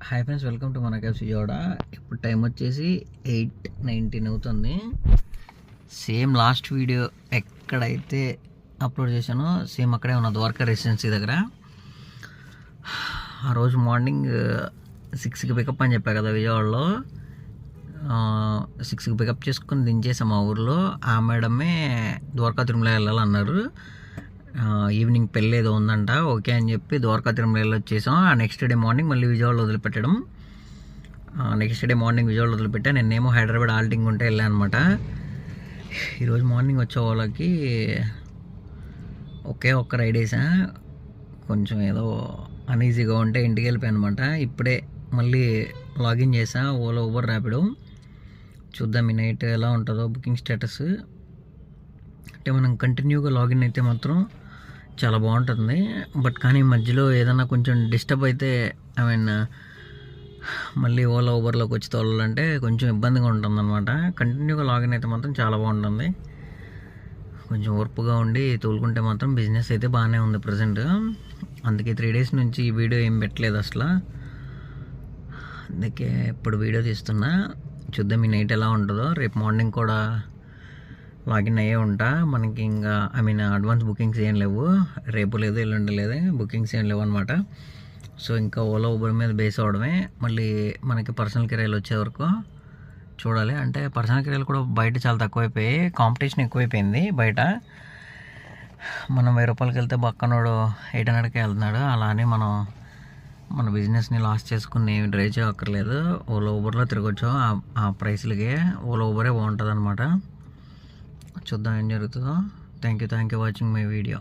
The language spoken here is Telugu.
హాయ్ ఫ్రెండ్స్, వెల్కమ్ టు మన క్యాబ్స్ విజయవాడ. ఇప్పుడు టైం వచ్చేసి 8:19 అవుతుంది. సేమ్ లాస్ట్ వీడియో ఎక్కడైతే అప్లోడ్ చేశానో సేమ్ అక్కడే ఉన్న ద్వారకా రెసిడెన్సీ దగ్గర. ఆ రోజు మార్నింగ్ 6కి పికప్ అని చెప్పా కదా విజయవాడలో. 6కి పికప్ చేసుకుని దించేసాం మా ఊర్లో. ఆ మేడమే ద్వారకా తిరుమల వెళ్ళాలన్నారు. ఈవినింగ్ పెళ్ళి ఏదో ఉందంట, ఓకే అని చెప్పి ద్వారకా తిరుమల వెళ్ళొచ్చేసాం. ఆ నెక్స్ట్ డే మార్నింగ్ మళ్ళీ విజయవాడలో వదిలిపెట్టడం. నెక్స్ట్ డే మార్నింగ్ విజయవాడలో వదిలిపెట్టా. నిన్నేమో హైదరాబాద్ ఆల్టింగ్ ఉంటే వెళ్ళాను అనమాట. ఈరోజు మార్నింగ్ వచ్చే వాళ్ళకి ఒక్క రైడ్ వేసా. కొంచెం ఏదో అన్ఈజీగా ఉంటే ఇంటికి వెళ్ళిపోయాను అనమాట. ఇప్పుడే మళ్ళీ లాగిన్ చేసా ఓలా, ఊబర్, ర్యాపిడో. చూద్దాం ఈ నైట్ ఎలా ఉంటుందో బుకింగ్ స్టేటస్. అంటే మనం కంటిన్యూగా లాగిన్ అయితే మాత్రం చాలా బాగుంటుంది. బట్ కానీ మధ్యలో ఏదైనా కొంచెం డిస్టర్బ్ అయితే మళ్ళీ ఓలా, ఊబర్లోకి వచ్చి తోలాలంటే కొంచెం ఇబ్బందిగా ఉంటుంది అనమాట. కంటిన్యూగా లాగిన్ అయితే మాత్రం చాలా బాగుంటుంది. కొంచెం ఓర్పుగా ఉండి తోలుకుంటే మాత్రం బిజినెస్ అయితే బాగానే ఉంది ప్రజెంట్. అందుకే 3 days నుంచి ఈ వీడియో ఏం పెట్టలేదు అసలు. అందుకే ఇప్పుడు వీడియో తీస్తున్నా. చూద్దాం ఈ నైట్ ఎలా ఉంటుందో. రేపు మార్నింగ్ కూడా లాగిన్ అయ్యే ఉంటా. మనకి ఇంకా అడ్వాన్స్ బుకింగ్స్ ఏం లేవు. రేపు లేదు, ఎల్లుండి లేదు, బుకింగ్స్ ఏం లేవు అనమాట. సో ఇంకా ఓలా, ఊబర్ మీద బేస్ అవడమే. మళ్ళీ మనకి పర్సనల్ కిరాయిలు వచ్చే వరకు చూడాలి. అంటే పర్సనల్ కిరాయిలు కూడా బయట చాలా తక్కువైపోయాయి, కాంపిటీషన్ ఎక్కువైపోయింది బయట. మనం 1000 రూపాయలకి వెళ్తే పక్కనోడు 800కే వెళ్తున్నాడు. అలా అని మనం మన బిజినెస్ని లాస్ చేసుకుని డ్రైవ్ చేయక్కర్లేదు. ఓలా, ఊబర్లో తిరగచ్చు ఆ ప్రైస్లకే. ఓలా, ఊబరే బాగుంటుంది అనమాట. చూద్దాం ఏం జరుగుతుందో. Thank you watching my video.